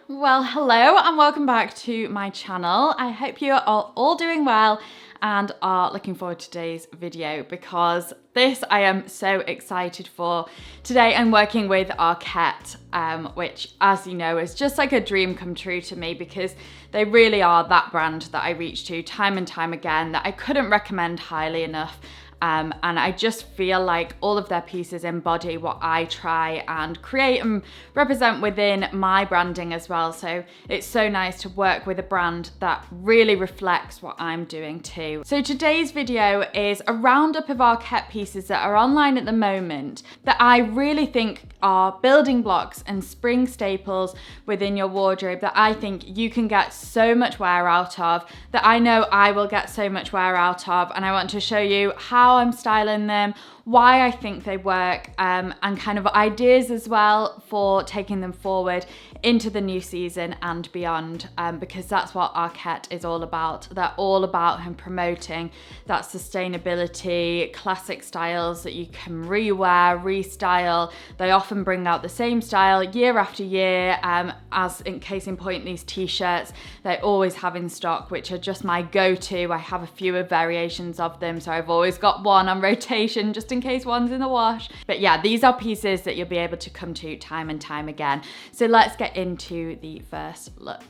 Well, hello and welcome back to my channel. I hope you are all doing well and are looking forward to today's video because this I am so excited for. Today I'm working with Arket, which, as you know, is just like a dream come true to me because they really are that brand that I reach to time and time again that I couldn't recommend highly enough. And I just feel like all of their pieces embody what I try and create and represent within my branding as well. So it's so nice to work with a brand that really reflects what I'm doing too. So today's video is a roundup of Arket pieces that are online at the moment that I really think are building blocks and spring staples within your wardrobe that I think you can get so much wear out of, that I know I will get so much wear out of, and I want to show you how I'm styling them, why I think they work, and kind of ideas as well for taking them forward into the new season and beyond, because that's what Arket is all about. They're all about and promoting that sustainability, classic styles that you can rewear, restyle. They often bring out the same style year after year, as in case in point these t-shirts they always have in stock, which are just my go-to. I have a few variations of them, so I've always got one on rotation just in case one's in the wash. But yeah, these are pieces that you'll be able to come to time and time again. So let's get into the first look.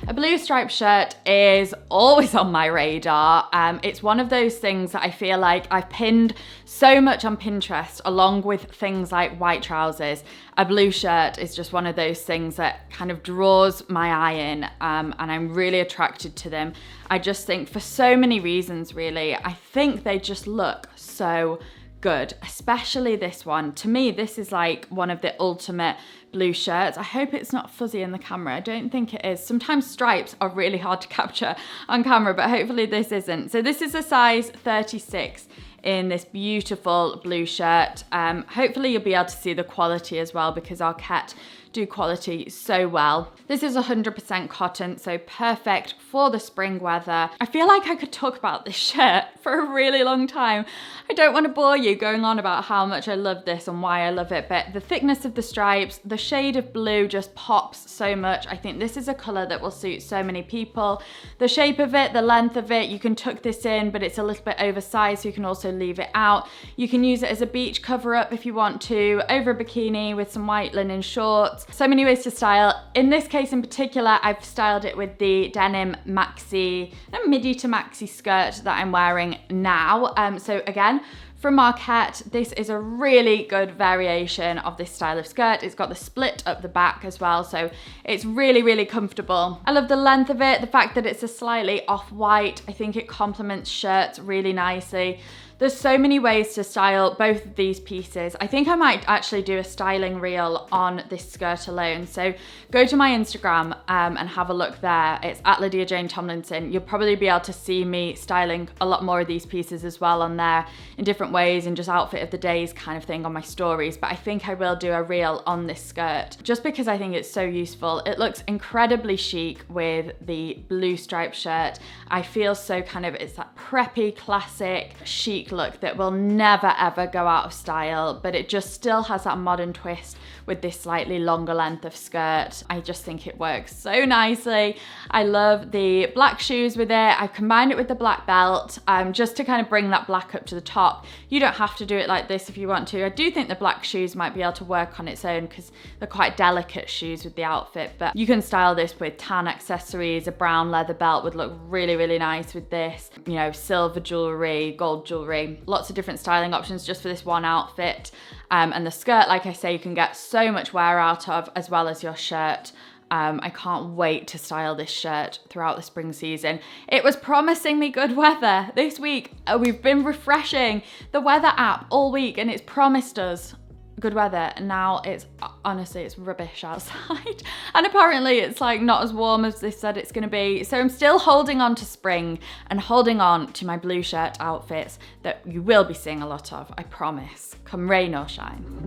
A blue striped shirt is always on my radar. It's one of those things that I feel like I've pinned so much on Pinterest, along with things like white trousers. A blue shirt is just one of those things that kind of draws my eye in, and I'm really attracted to them. I just think for so many reasons, really. I think they just look so good, especially this one. To me, this is like one of the ultimate blue shirts. I hope it's not fuzzy in the camera. I don't think it is. Sometimes stripes are really hard to capture on camera, but hopefully this isn't. So this is a size 36 in this beautiful blue shirt. Hopefully you'll be able to see the quality as well, because Arket do quality so well. This is 100% cotton, so perfect for the spring weather. I feel like I could talk about this shirt for a really long time. I don't want to bore you going on about how much I love this and why I love it, but the thickness of the stripes, the shade of blue just pops so much. I think this is a color that will suit so many people. The shape of it, the length of it, you can tuck this in, but it's a little bit oversized, so you can also leave it out. You can use it as a beach cover up if you want to, over a bikini with some white linen shorts. So many ways to style. In this case in particular, I've styled it with the denim maxi, midi to maxi skirt that I'm wearing now. So again, from Arket, this is a really good variation of this style of skirt. It's got the split up the back as well, so it's really, really comfortable. I love the length of it, the fact that it's a slightly off-white. I think it complements shirts really nicely. There's so many ways to style both of these pieces. I think I might actually do a styling reel on this skirt alone. So go to my Instagram and have a look there. It's at Lydia Jane Tomlinson. You'll probably be able to see me styling a lot more of these pieces as well on there in different ways, and just outfit of the days kind of thing on my stories. But I think I will do a reel on this skirt just because I think it's so useful. It looks incredibly chic with the blue striped shirt. I feel so kind of, it's that preppy, classic, chic look that will never ever go out of style, but it just still has that modern twist with this slightly longer length of skirt. I just think it works so nicely. I love the black shoes with it. I combined it with the black belt, just to kind of bring that black up to the top. You don't have to do it like this if you want to. I do think the black shoes might be able to work on its own because they're quite delicate shoes with the outfit, but you can style this with tan accessories. A brown leather belt would look really, really nice with this. You know, silver jewelry, gold jewelry, lots of different styling options just for this one outfit. And the skirt, like I say, you can get so much wear out of, as well as your shirt. I can't wait to style this shirt throughout the spring season. It was promising me good weather this week. We've been refreshing the weather app all week and it's promised us good weather, and now it's honestly, it's rubbish outside. And apparently it's like not as warm as they said it's gonna be. So I'm still holding on to spring and holding on to my blue shirt outfits that you will be seeing a lot of, I promise, come rain or shine.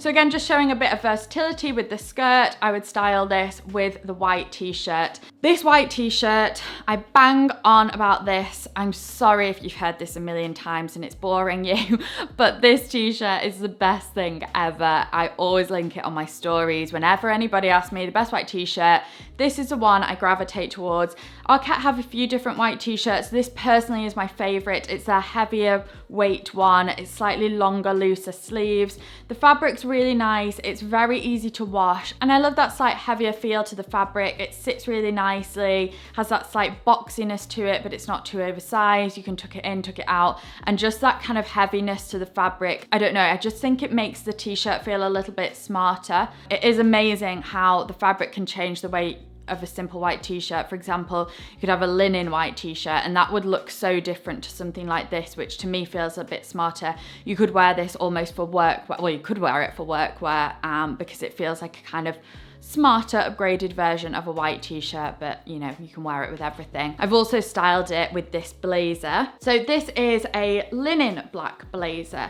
So again, just showing a bit of versatility with the skirt, I would style this with the white t-shirt. This white t-shirt, I bang on about this. I'm sorry if you've heard this a million times and it's boring you, but this t-shirt is the best thing ever. I always link it on my stories. Whenever anybody asks me the best white t-shirt, this is the one I gravitate towards. Arket have a few different white t-shirts. This personally is my favorite. It's their heavier weight one. It's slightly longer, looser sleeves. The fabric's really nice. It's very easy to wash. And I love that slight heavier feel to the fabric. It sits really nicely, has that slight boxiness to it, but it's not too oversized. You can tuck it in, tuck it out, and just that kind of heaviness to the fabric. I don't know, I just think it makes the t-shirt feel a little bit smarter. It is amazing how the fabric can change the weight of a simple white t-shirt. For example, you could have a linen white t-shirt and that would look so different to something like this, which to me feels a bit smarter. You could wear this almost for work, well, you could wear it for workwear because it feels like a kind of smarter, upgraded version of a white t-shirt, but you know, you can wear it with everything. I've also styled it with this blazer. So this is a linen black blazer,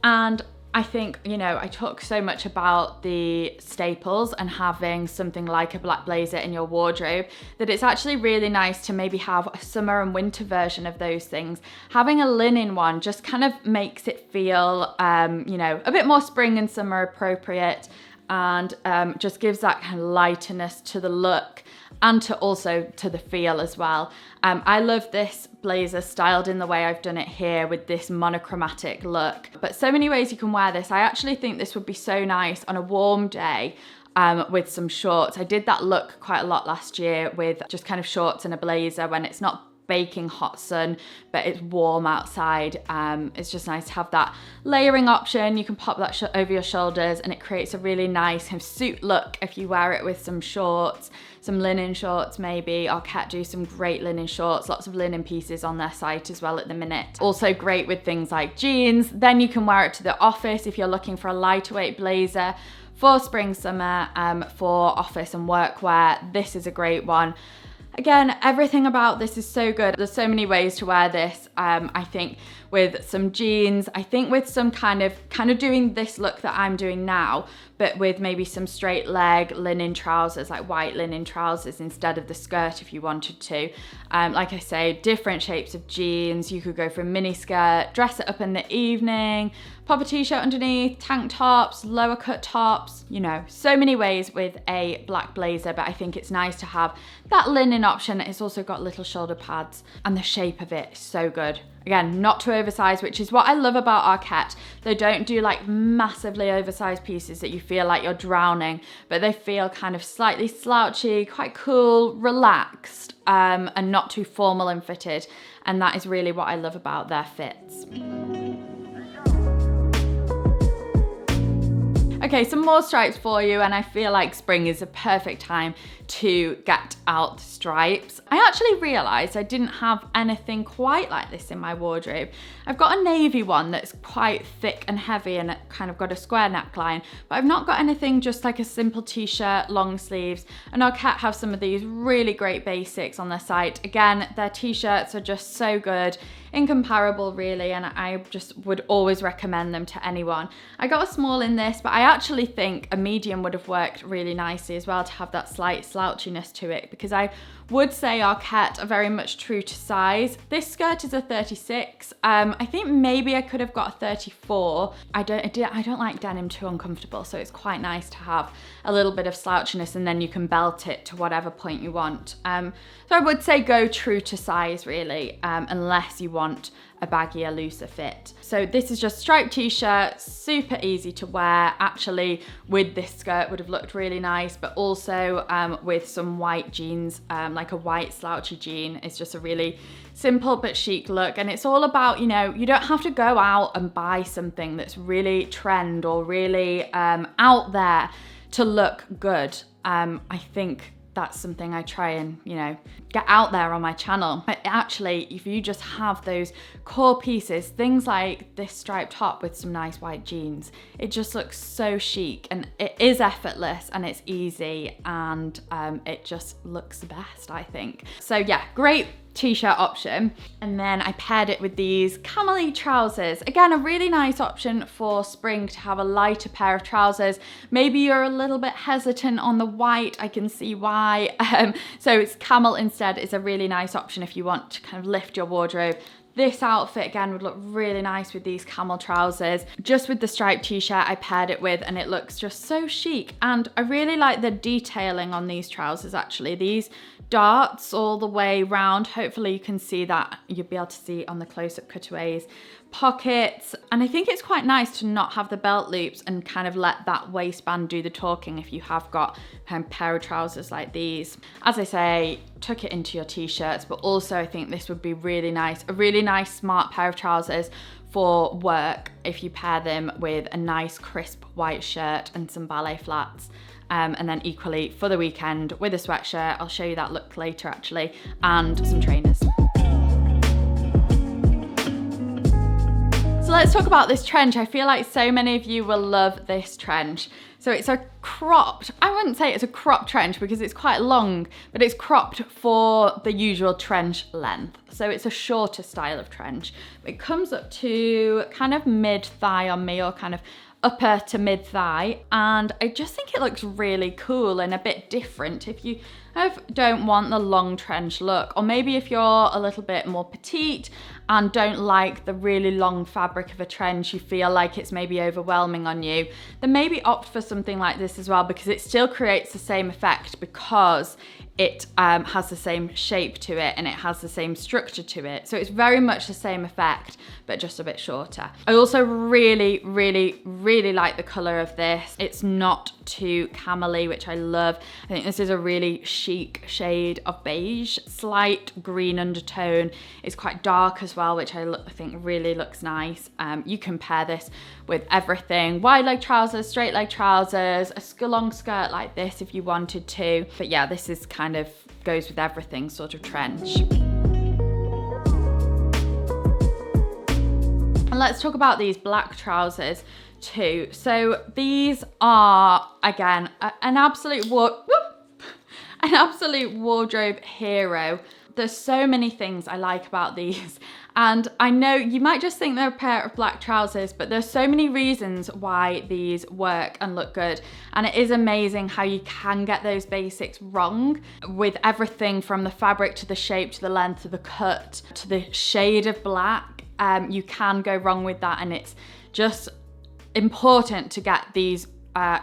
and I think, you know, I talk so much about the staples and having something like a black blazer in your wardrobe that it's actually really nice to maybe have a summer and winter version of those things. Having a linen one just kind of makes it feel, you know, a bit more spring and summer appropriate, and just gives that kind of lightness to the look and to also to the feel as well. I love this blazer styled in the way I've done it here with this monochromatic look, but so many ways you can wear this. I actually think this would be so nice on a warm day with some shorts. I did that look quite a lot last year with just kind of shorts and a blazer when it's not baking hot sun but it's warm outside. It's just nice to have that layering option. You can pop that over your shoulders and it creates a really nice kind of suit look if you wear it with some shorts, some linen shorts maybe. Arket do some great linen shorts, lots of linen pieces on their site as well at the minute. Also great with things like jeans. Then you can wear it to the office if you're looking for a lighter weight blazer for spring, summer, for office and workwear. This is a great one. Again, everything about this is so good. There's so many ways to wear this. I think with some jeans, I think with some kind of doing this look that I'm doing now, but with maybe some straight leg linen trousers, like white linen trousers instead of the skirt if you wanted to. Like I say, different shapes of jeans. You could go for a mini skirt, dress it up in the evening, pop a t-shirt underneath, tank tops, lower cut tops, you know, so many ways with a black blazer, but I think it's nice to have that linen option. It's also got little shoulder pads and the shape of it is so good. Again, not too oversized, which is what I love about Arket. They don't do like massively oversized pieces that you feel like you're drowning, but they feel kind of slightly slouchy, quite cool, relaxed, and not too formal and fitted. And that is really what I love about their fits. Okay, some more stripes for you, and I feel like spring is a perfect time to get out the stripes. I actually realized I didn't have anything quite like this in my wardrobe. I've got a navy one that's quite thick and heavy and it kind of got a square neckline, but I've not got anything just like a simple t-shirt, long sleeves. And Arket have some of these really great basics on their site. Again, their t-shirts are just so good, incomparable really, and I just would always recommend them to anyone. I got a small in this, but I actually think a medium would have worked really nicely as well to have that slight slouchiness to it, because I would say Arket are very much true to size. This skirt is a 36. I think maybe I could have got a 34. I don't like denim too uncomfortable, so it's quite nice to have a little bit of slouchiness and then you can belt it to whatever point you want. So I would say go true to size really, unless you want a baggier, looser fit. So this is just striped t-shirt, super easy to wear. Actually, with this skirt would have looked really nice, but also with some white jeans, like a white slouchy jean. It's just a really simple but chic look, and it's all about, you know, you don't have to go out and buy something that's really trend or really out there to look good. I think that's something I try and, you know, get out there on my channel. But actually, if you just have those core pieces, things like this striped top with some nice white jeans, it just looks so chic and it is effortless and it's easy and it just looks the best, I think. So yeah, great t-shirt option, and then I paired it with these camel trousers. Again, a really nice option for spring to have a lighter pair of trousers. Maybe you're a little bit hesitant on the white, I can see why. So it's camel instead is a really nice option if you want to kind of lift your wardrobe. This outfit again would look really nice with these camel trousers. Just with the striped t-shirt I paired it with, and it looks just so chic. And I really like the detailing on these trousers actually. These darts all the way round. Hopefully you can see that. You'll be able to see on the close-up cutaways. Pockets, and I think it's quite nice to not have the belt loops and kind of let that waistband do the talking if you have got a pair of trousers like these. As I say, tuck it into your t-shirts, but also I think this would be really nice, a really nice smart pair of trousers for work if you pair them with a nice crisp white shirt and some ballet flats. And then equally for the weekend with a sweatshirt, I'll show you that look later actually, and some trainers. So let's talk about this trench. I feel like so many of you will love this trench. So it's a cropped, I wouldn't say it's a cropped trench because it's quite long, but it's cropped for the usual trench length. So it's a shorter style of trench. It comes up to kind of mid-thigh on me, or kind of upper to mid-thigh, and I just think it looks really cool and a bit different if you don't want the long trench look, or maybe if you're a little bit more petite and don't like the really long fabric of a trench, you feel like it's maybe overwhelming on you, then maybe opt for something like this as well, because it still creates the same effect because it has the same shape to it and it has the same structure to it. So it's very much the same effect, but just a bit shorter. I also really, really, really like the color of this. It's not too camel-y, which I love. I think this is a really chic shade of beige, slight green undertone. It's quite dark as well, which I think really looks nice. You can pair this with everything. Wide leg trousers, straight leg trousers, a long skirt like this if you wanted to. But yeah, this is kind of goes with everything sort of trench. And let's talk about these black trousers too. So these are, again, an absolute wardrobe hero. There's so many things I like about these. And I know you might just think they're a pair of black trousers, but there's so many reasons why these work and look good. And it is amazing how you can get those basics wrong with everything from the fabric to the shape to the length to the cut to the shade of black. You can go wrong with that, and it's just important to get these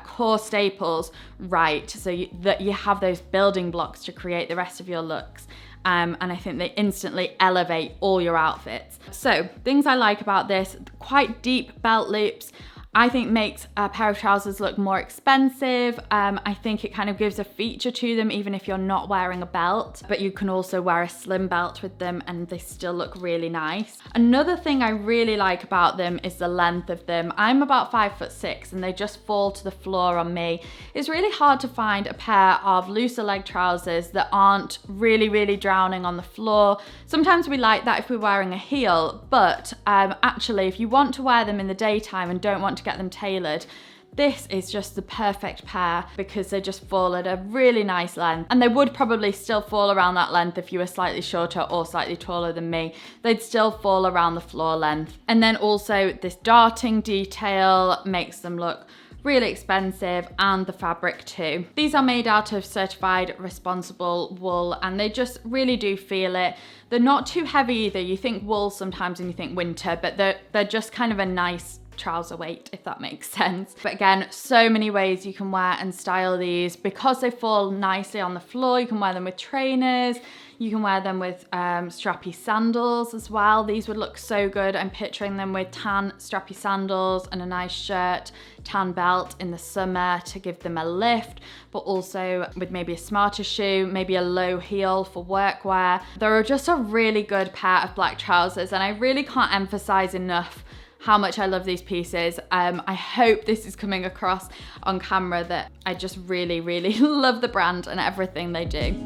core staples right, so that you have those building blocks to create the rest of your looks. And I think they instantly elevate all your outfits. So things I like about this: quite deep belt loops. I think makes a pair of trousers look more expensive. I think it kind of gives a feature to them even if you're not wearing a belt, but you can also wear a slim belt with them and they still look really nice. Another thing I really like about them is the length of them. I'm about 5'6" and they just fall to the floor on me. It's really hard to find a pair of looser leg trousers that aren't really, really drowning on the floor. Sometimes we like that if we're wearing a heel, but actually if you want to wear them in the daytime and don't want to get them tailored, this is just the perfect pair because they just fall at a really nice length, and they would probably still fall around that length if you were slightly shorter or slightly taller than me. They'd still fall around the floor length. And then also this darting detail makes them look really expensive, and the fabric too. These are made out of certified responsible wool and they just really do feel it. They're not too heavy either. You think wool sometimes and you think winter, but they're just kind of a nice trouser weight, if that makes sense. But again, so many ways you can wear and style these. Because they fall nicely on the floor, you can wear them with trainers, you can wear them with strappy sandals as well. These would look so good. I'm picturing them with tan strappy sandals and a nice shirt, tan belt in the summer to give them a lift, but also with maybe a smarter shoe, maybe a low heel for workwear. They're just a really good pair of black trousers, and I really can't emphasize enough how much I love these pieces. I hope this is coming across on camera that I just really, really love the brand and everything they do.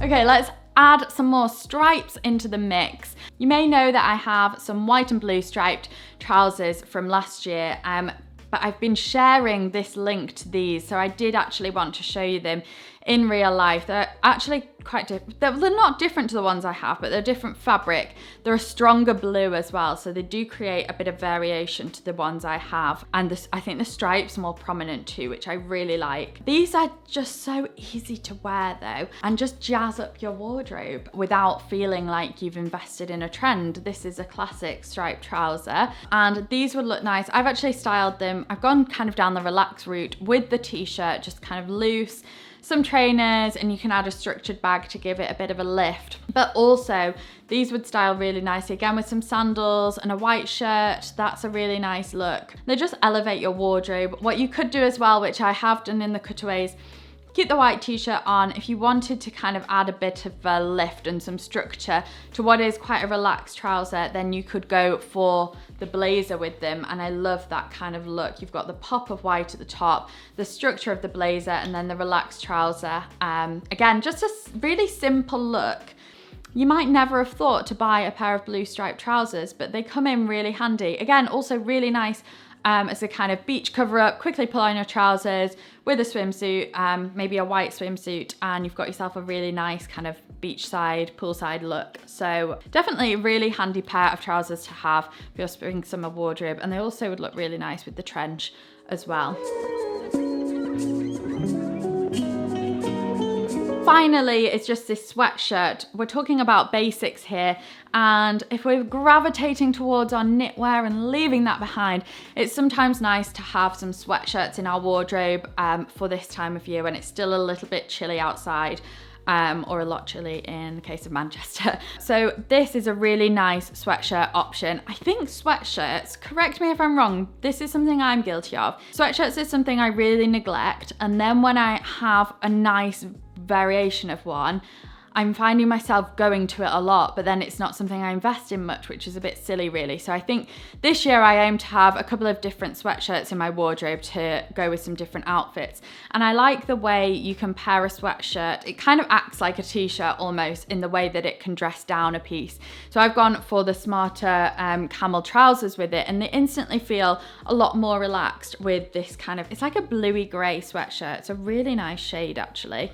Okay, let's add some more stripes into the mix. You may know that I have some white and blue striped trousers from last year, but I've been sharing this link to these, so I did actually want to show you them in real life. They're actually quite different. They're not different to the ones I have, but they're different fabric. They're a stronger blue as well, so they do create a bit of variation to the ones I have. And this, I think the stripes are more prominent too, which I really like. These are just so easy to wear though, and just jazz up your wardrobe without feeling like you've invested in a trend. This is a classic striped trouser, and these would look nice. I've actually styled them. I've gone kind of down the relaxed route with the t-shirt, just kind of loose, some trainers, and you can add a structured bag to give it a bit of a lift. But also these would style really nicely again with some sandals and a white shirt. That's a really nice look. They just elevate your wardrobe. What you could do as well, which I have done in the cutaways, keep the white t-shirt on. If you wanted to kind of add a bit of a lift and some structure to what is quite a relaxed trouser, then you could go for the blazer with them. And I love that kind of look. You've got the pop of white at the top, the structure of the blazer, and then the relaxed trouser. Again, just a really simple look. You might never have thought to buy a pair of blue striped trousers, but they come in really handy. Again, also really nice as a kind of beach cover up. Quickly pull on your trousers with a swimsuit, maybe a white swimsuit, and you've got yourself a really nice kind of beachside, poolside look. So definitely a really handy pair of trousers to have for your spring summer wardrobe, and they also would look really nice with the trench as well. Finally, it's just this sweatshirt. We're talking about basics here, and if we're gravitating towards our knitwear and leaving that behind, it's sometimes nice to have some sweatshirts in our wardrobe for this time of year when it's still a little bit chilly outside. Or a lot chilly in the case of Manchester. So this is a really nice sweatshirt option. I think sweatshirts, correct me if I'm wrong, this is something I'm guilty of. Sweatshirts is something I really neglect, and then when I have a nice variation of one, I'm finding myself going to it a lot, but then it's not something I invest in much, which is a bit silly really. So I think this year I aim to have a couple of different sweatshirts in my wardrobe to go with some different outfits. And I like the way you can pair a sweatshirt. It kind of acts like a t-shirt almost in the way that it can dress down a piece. So I've gone for the smarter camel trousers with it, and they instantly feel a lot more relaxed with this kind of, it's like a bluey grey sweatshirt. It's a really nice shade actually.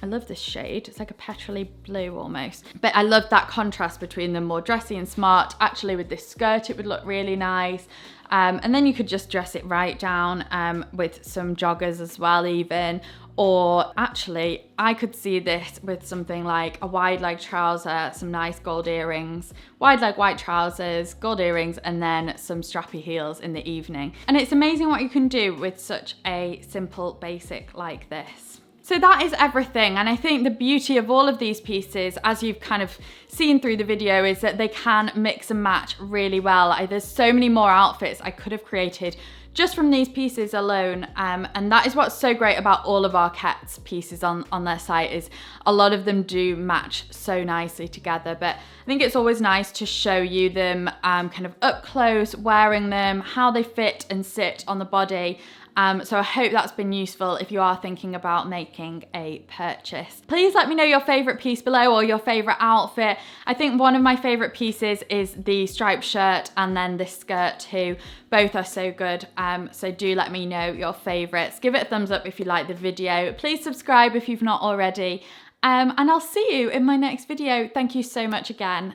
I love this shade. It's like a petrol-y blue almost. But I love that contrast between them, more dressy and smart. Actually with this skirt, it would look really nice. And then you could just dress it right down with some joggers as well even. Or actually, I could see this with something like a wide leg trouser, some nice gold earrings, wide leg white trousers, gold earrings, and then some strappy heels in the evening. And it's amazing what you can do with such a simple basic like this. So that is everything, and I think the beauty of all of these pieces, as you've kind of seen through the video, is that they can mix and match really well. There's so many more outfits I could have created just from these pieces alone, and that is what's so great about all of Arket's pieces on their site, is a lot of them do match so nicely together. But I think it's always nice to show you them kind of up close, wearing them, how they fit and sit on the body. So I hope that's been useful if you are thinking about making a purchase. Please let me know your favorite piece below, or your favorite outfit. I think one of my favorite pieces is the striped shirt and then this skirt too. Both are so good. So do let me know your favorites. Give it a thumbs up if you like the video. Please subscribe if you've not already. And I'll see you in my next video. Thank you so much again.